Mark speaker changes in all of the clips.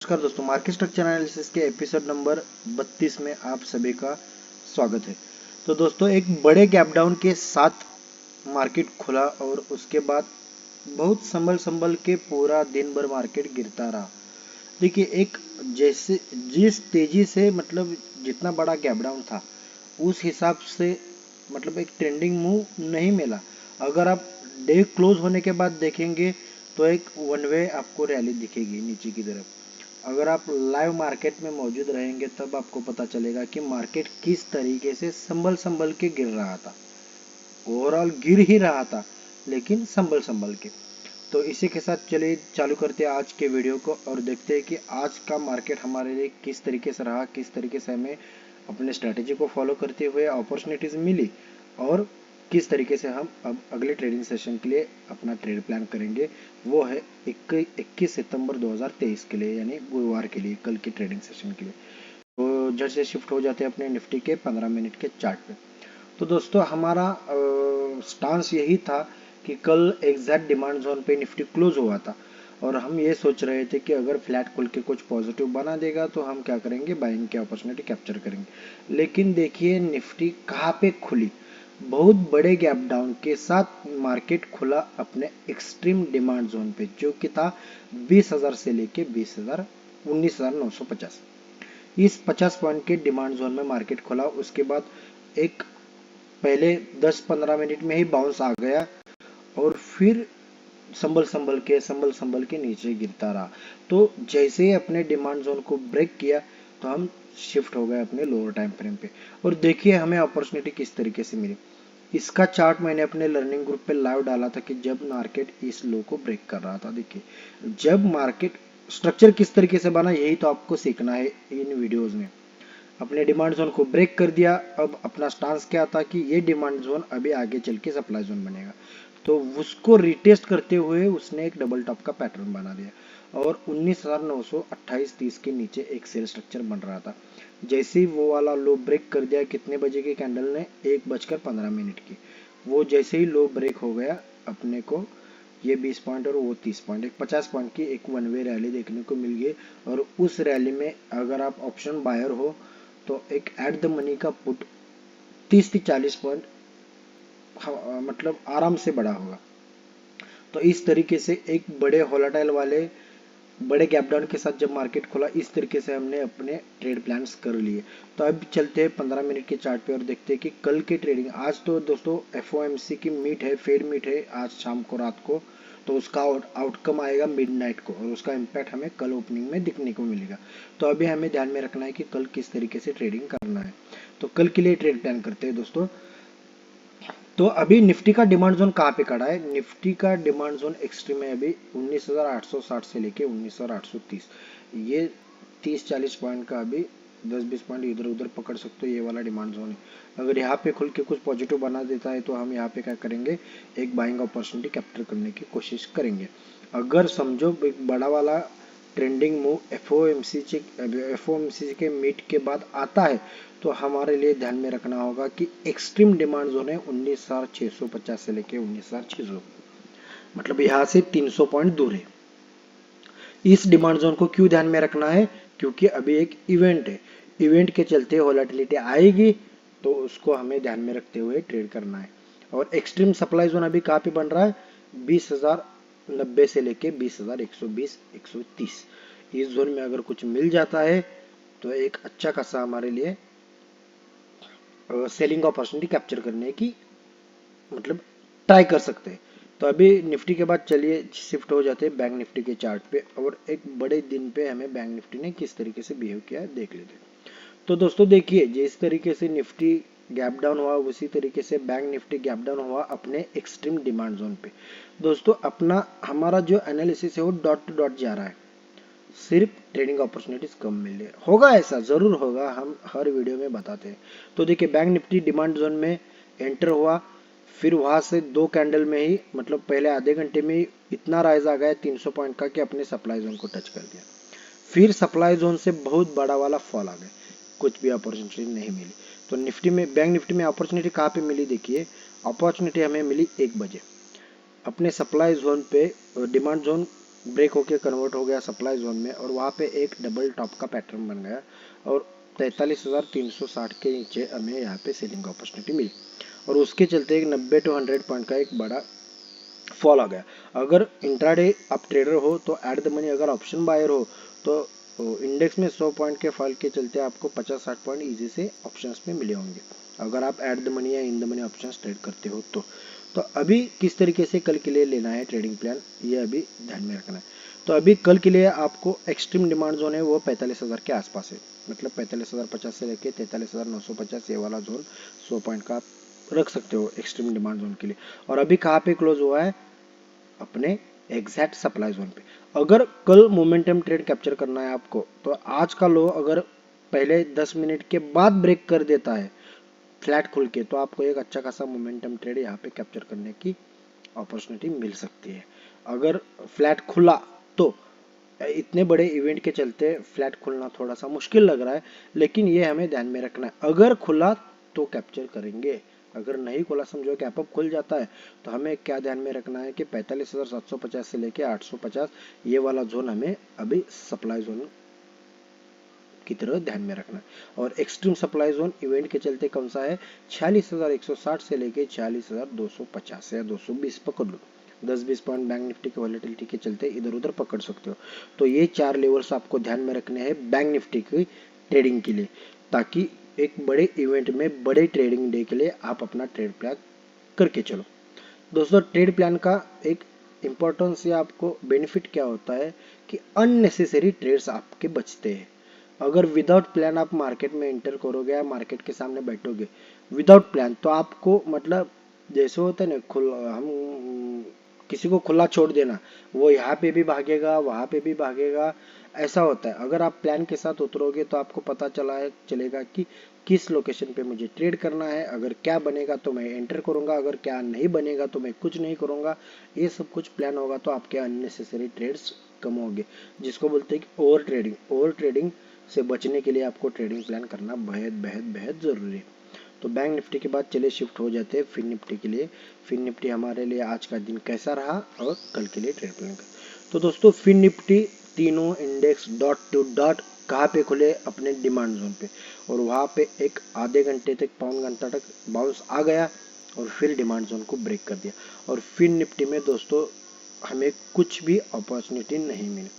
Speaker 1: नमस्कार दोस्तों, market structure analysis के एपिसोड नंबर 32 में आप सभी का स्वागत है। तो दोस्तों, एक बड़े गैप डाउन के साथ मार्केट खुला और उसके बाद बहुत संभल संभल के पूरा दिन भर मार्केट गिरता रहा। देखिए, एक जैसे जिस तेजी से जितना बड़ा गैप डाउन था उस हिसाब से एक ट्रेंडिंग मूव नहीं मिला। अगर आप डे क्लोज होने के बाद देखेंगे तो एक वन वे आपको रैली दिखेगी नीचे की तरफ। अगर आप लाइव मार्केट में मौजूद रहेंगे तब आपको पता चलेगा कि मार्केट किस तरीके से संभल संभल के गिर रहा था। ओवरऑल गिर ही रहा था लेकिन संभल संभल के। तो इसी के साथ चलिए चालू करते हैं आज के वीडियो को और देखते हैं कि आज का मार्केट हमारे लिए किस तरीके से रहा, किस तरीके से हमें अपने स्ट्रेटेजी को फॉलो करते हुए अपॉर्चुनिटीज मिली और किस तरीके से हम अब अगले ट्रेडिंग सेशन के लिए अपना ट्रेड प्लान करेंगे। वो है 21 सितंबर 2023 के लिए, यानी गुरुवार के लिए, कल के ट्रेडिंग सेशन के लिए। तो जैसे से शिफ्ट हो जाते हैं अपने निफ्टी के 15 मिनट के चार्ट पे। तो दोस्तों, हमारा स्टांस यही था कि कल एग्जैक्ट डिमांड जोन पे निफ्टी क्लोज हुआ था और हम ये सोच रहे थे कि अगर फ्लैट खुल के कुछ पॉजिटिव बना देगा तो हम क्या करेंगे, बाइंग की अपॉर्चुनिटी कैप्चर करेंगे। लेकिन देखिए निफ्टी कहाँ पे खुली, बहुत बड़े गैप डाउन के साथ मार्केट खुला अपने एक्सट्रीम डिमांड जोन पे, जो कि था 20,000 से लेके 19,950। इस 50 पॉइंट के डिमांड जोन में मार्केट खुला। उसके बाद एक पहले 10-15 मिनट में ही बाउंस आ गया और फिर संभल संभल के नीचे गिरता रहा। तो जैसे ही अपने डिमांड जोन को ब्रेक किया तो हम शिफ्ट हो गए अपने लोअर टाइम फ्रेम पे। और देखिए हमें अपॉर्चुनिटी किस तरीके से मिली। इसका चार्ट मैंने अपने लर्निंग ग्रुप पे लाइव डाला था कि जब मार्केट इस लो को ब्रेक कर रहा था। देखिए, जब मार्केट स्ट्रक्चर किस तरीके से बना, यही तो आपको सीखना है इन वीडियोस में। अपने डिमांड जोन को ब्रेक कर दिया। अब अपना स्टांस क्या था कि ये डिमांड जोन अभी आगे चल के सप्लाई जोन बनेगा, तो उसको रिटेस्ट करते हुए उसने एक डबल टॉप का पैटर्न बना दिया और 19,928.30 के नीचे एक सेल स्ट्रक्चर बन रहा था। जैसे ही वो वाला लो ब्रेक कर दिया, कितने बजे की कैंडल ने, 1:15 की, वो जैसे ही लो ब्रेक हो गया अपने को ये 20 पॉइंट और वो 30 पॉइंट, एक 50 पॉइंट की एक वन वे रैली देखने को मिल गई। और उस रैली में अगर आप ऑप्शन बायर हो तो एक एट द मनी का पुट 30 से 40 पॉइंट आराम से बढ़ा होगा। तो इस तरीके से एक बड़े वोलेटाइल वाले बड़े गैप डाउन के साथ जब मार्केट खुला, इस तरीके से हमने अपने ट्रेड प्लान्स कर लिए। तो अब चलते हैं 15 मिनट के चार्ट पे और देखते हैं कि कल की ट्रेडिंग। आज तो दोस्तों एफओएमसी की मीट है, फेड मीट है आज शाम को, रात को। तो उसका आउटकम आएगा मिडनाइट को और उसका इम्पैक्ट हमें कल ओपनिंग में दिखने को मिलेगा। तो अभी हमें ध्यान में रखना है कि कल किस तरीके से ट्रेडिंग करना है। तो कल के लिए ट्रेड प्लान करते हैं दोस्तों। तो अभी निफ्टी का डिमांड जोन कहाँ पे खड़ा है? निफ्टी का डिमांड जोन एक्सट्रीम है अभी 19,860 से लेके 19,830। ये 30-40 पॉइंट का अभी 10-20 पॉइंट इधर उधर पकड़ सकते हो, ये वाला डिमांड जोन है। अगर यहाँ पे खुल के कुछ पॉजिटिव बना देता है तो हम यहाँ पे क्या करेंगे, एक बाइंग अपॉर्चुनिटी कैप्चर करने की कोशिश करेंगे। अगर समझो एक बड़ा वाला ट्रेंडिंग मूव एफओएमसी के मीट के बाद आता है तो हमारे लिए ध्यान में रखना होगा कि एक्सट्रीम डिमांड जोन है 19,650 से लेके 19,600, यहाँ से 300 पॉइंट दूर है। इस डिमांड जोन को क्यों ध्यान में रखना है? क्योंकि अभी एक इवेंट है, इवेंट के चलते वोलेटिलिटी आएगी, तो उसको हमें ध्यान में रखते हुए ट्रेड करना है। और एक्सट्रीम सप्लाई जोन अभी कहाँ पे बन रहा है? 20,090 से लेके 20,120 130। इस जोन में अगर कुछ मिल जाता है तो एक अच्छा खासा हमारे लिए सेलिंग अपॉर्चुनिटी कैप्चर करने की ट्राई कर सकते हैं। तो अभी निफ्टी के बाद चलिए शिफ्ट हो जाते हैं बैंक निफ्टी के चार्ट पे और एक बड़े दिन पे हमें बैंक निफ्टी ने किस तरीके से बिहेव किया है देख लेते हैं। तो दोस्तों देखिए, जिस तरीके से निफ्टी गैप डाउन हुआ उसी तरीके से बैंक निफ्टी गैप डाउन हुआ अपने एक्सट्रीम डिमांड जोन पे। दोस्तों अपना हमारा जो एनालिसिस है वो डॉट टू डॉट जा रहा है, सिर्फ ट्रेडिंग अपॉर्चुनिटीज कम मिले। होगा ऐसा, जरूर होगा, हम हर वीडियो में बताते हैं। तो देखिए बैंक निफ्टी डिमांड जोन में एंटर हुआ, फिर वहां से दो कैंडल में ही पहले आधे घंटे में ही इतना राइज आ गया 300 पॉइंट का कि अपने सप्लाई जोन को टच कर दिया। फिर सप्लाई जोन से बहुत बड़ा वाला फॉल आ गया, कुछ भी अपॉर्चुनिटी नहीं मिली। तो निफ्टी में, बैंक निफ्टी में अपॉर्चुनिटी कहाँ पे मिली? देखिए अपॉर्चुनिटी हमें मिली 1 बजे अपने सप्लाई जोन पे, डिमांड जोन ब्रेक होके कन्वर्ट हो गया सप्लाई जोन में और वहाँ पे एक डबल टॉप का पैटर्न बन गया और 43,360 के नीचे हमें यहाँ पे सेलिंग अपॉर्चुनिटी मिली और उसके चलते एक 90 to 100 पॉइंट का एक बड़ा फॉल आ गया। अगर इंट्राडे आप ट्रेडर हो तो एट द मनी, अगर ऑप्शन बायर हो तो इंडेक्स में 100 पॉइंट के फॉल के चलते आपको 50-60 पॉइंट इजी से ऑप्शंस में मिले होंगे अगर आप एट द मनी या in the money options trade करते हो तो अभी किस तरीके से कल के लिए लेना है ट्रेडिंग प्लान, ये अभी ध्यान में रखना है। तो अभी कल के लिए आपको एक्सट्रीम डिमांड जोन है वो 45,000 के आसपास है, मतलब 45,050 से लेके 43,950 ये वाला जोन 100 पॉइंट का आप रख सकते हो एक्सट्रीम डिमांड जोन के लिए। और अभी कहाँ पे क्लोज हुआ है, अपने एग्जैक्ट सप्लाई जोन पे। अगर कल मोमेंटम ट्रेड कैप्चर करना है आपको तो आज का लो अगर पहले 10 मिनट के बाद ब्रेक कर देता है फ्लैट खुल के तो आपको एक अच्छा खासा मोमेंटम ट्रेड यहाँ पे कैप्चर करने की अपॉर्चुनिटी मिल सकती है। अगर फ्लैट खुला तो इतने बड़े इवेंट के चलते फ्लैट खुलना थोड़ा सा मुश्किल लग रहा है, लेकिन ये हमें ध्यान में रखना है। अगर खुला तो कैप्चर करेंगे, अगर नहीं खुला समझो कि आप खुल जाता है तो हमें क्या ध्यान में रखना है कि 45,750 से लेके 850 ये वाला जोन हमें अभी सप्लाई जोन की तरह ध्यान में रखना है। और एक्सट्रीम सप्लाई जोन इवेंट के चलते कौन सा है, 46,160 से लेके 46,250 या 220 पकड़ लो। 10-20 पॉइंट बैंक निफ्टी के वॉलेटिलिटी के चलते इधर उधर पकड़ सकते हो। तो ये 4 लेवल्स आपको ध्यान में रखने हैं बैंक निफ्टी की ट्रेडिंग के लिए, ताकि एक बड़े इवेंट में बड़े ट्रेडिंग डे के लिए आप अपना ट्रेड प्लान करके चलो। दोस्तों ट्रेड प्लान का एक इम्पोर्टेंस या आपको बेनिफिट क्या होता है कि अननेसेसरी ट्रेड्स आपके बचते हैं। अगर विदाउट प्लान आप मार्केट में एंटर करोगे या मार्केट के सामने बैठोगे विदाउट प्लान तो आपको मतलब जैसे होता है ना हम किसी को खुला छोड़ देना, वो यहाँ पे भी भागेगा वहाँ पे भी भागेगा, ऐसा होता है। अगर आप प्लान के साथ उतरोगे तो आपको पता चलेगा कि किस लोकेशन पे मुझे ट्रेड करना है, अगर क्या बनेगा तो मैं एंटर करूंगा, अगर क्या नहीं बनेगा तो मैं कुछ नहीं करूंगा। ये सब कुछ प्लान होगा तो आपके अननेसेसरी ट्रेड्स कम होंगे, जिसको बोलते हैं कि ओवर ट्रेडिंग से बचने के लिए आपको ट्रेडिंग प्लान करना बेहद बेहद बेहद जरूरी है। तो बैंक निफ्टी के बाद चले शिफ्ट हो जाते हैं फिन निफ्टी के लिए। फिन निफ्टी हमारे लिए आज का दिन कैसा रहा और कल के लिए ट्रेड प्लान का। तो दोस्तों फिन निफ्टी तीनों इंडेक्स डॉट टू डॉट कहाँ पे खुले, अपने डिमांड जोन पे, और वहाँ पे एक आधे घंटे तक पौन घंटा तक बाउंस आ गया और फिर डिमांड जोन को ब्रेक कर दिया। और फिन निफ्टी में दोस्तों हमें कुछ भी अपॉर्चुनिटी नहीं मिली।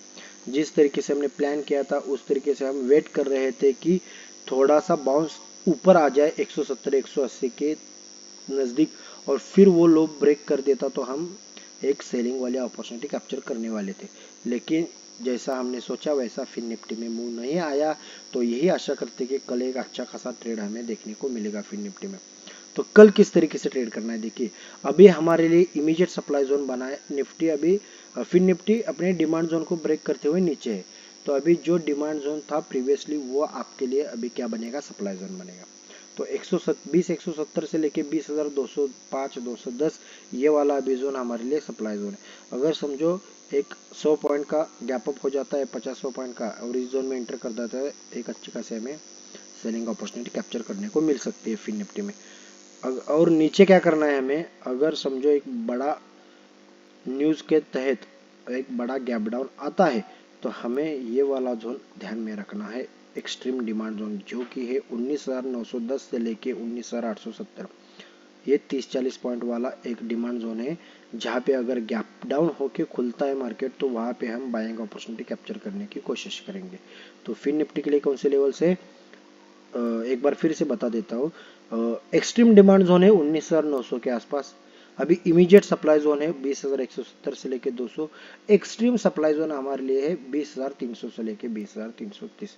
Speaker 1: जिस तरीके से हमने प्लान किया था उस तरीके से हम वेट कर रहे थे कि थोड़ा सा बाउंस ऊपर आ जाए 170-180 के नज़दीक और फिर वो लो ब्रेक कर देता तो हम एक सेलिंग वाली अपॉर्चुनिटी कैप्चर करने वाले थे। लेकिन जैसा हमने सोचा वैसा फिन निफ्टी में मूव नहीं आया, तो यही आशा करते कि कल एक अच्छा खासा ट्रेड हमें देखने को मिलेगा फिन निफ्टी में। तो कल किस तरीके से ट्रेड करना है देखिए, अभी हमारे लिए इमीडिएट सप्लाई जोन बना है निफ्टी। अभी फिन निफ्टी अपने डिमांड जोन को ब्रेक करते हुए नीचे है, तो अभी जो डिमांड जोन था प्रीवियसली वो आपके लिए अभी क्या बनेगा, सप्लाई जोन बनेगा। तो 170 से लेके 20,205 210 ये वाला अभी जोन हमारे लिए सप्लाई जोन है। अगर समझो एक 100 पॉइंट का गैप अप हो जाता है 50-100 पॉइंट का और इस जोन में एंटर कर देता है, एक अच्छी खासी हमें सेलिंग अपॉर्चुनिटी कैप्चर करने को मिल सकती है फिन निफ्टी में। और नीचे क्या करना है हमें, अगर समझो एक बड़ा न्यूज़ के तहत एक बड़ा गैप डाउन आता है तो हमें ये वाला जोन ध्यान में रखना है, एक्सट्रीम डिमांड जोन जो कि है 19,910 से लेके 19,870। ये 30-40 पॉइंट वाला एक डिमांड जोन है जहाँ पे अगर गैप डाउन होके खुलता है मार्केट तो वहाँ पे हम बाइंग अपॉर्चुनिटी कैप्चर करने की कोशिश करेंगे। तो फिन निफ्टी के लिए कौन से लेवल से एक बार फिर से बता देता हूँ। एक्सट्रीम डिमांड जोन है 19,900 के आसपास, अभी इमीडिएट सप्लाई जोन है 20,170 से लेके 200, एक्सट्रीम सप्लाई जोन हमारे लिए है 20,300 से लेके 20,330।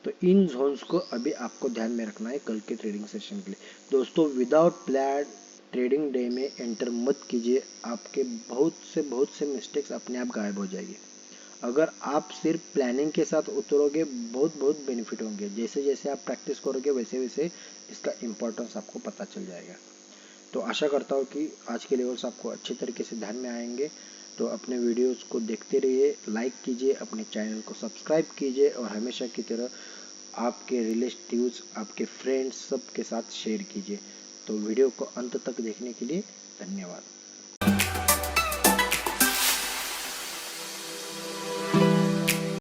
Speaker 1: तो इन जोन्स को अभी आपको ध्यान में रखना है कल के ट्रेडिंग सेशन के लिए। दोस्तों विदाउट प्लान ट्रेडिंग डे में एंटर मत कीजिए, आपके बहुत से मिस्टेक्स अपने आप गायब हो जाएंगे। अगर आप सिर्फ प्लानिंग के साथ उतरोगे बहुत बेनिफिट होंगे, जैसे जैसे आप प्रैक्टिस करोगे वैसे वैसे इसका इम्पोर्टेंस आपको पता चल जाएगा। तो आशा करता हूँ कि आज के लेवल्स आपको अच्छे तरीके से ध्यान में आएंगे। तो अपने वीडियोस को देखते रहिए, लाइक कीजिए, अपने चैनल को सब्सक्राइब कीजिए और हमेशा की तरह आपके रिलेटिव्स, आपके फ्रेंड्स सब के साथ शेयर कीजिए। तो वीडियो को अंत तक देखने के लिए धन्यवाद।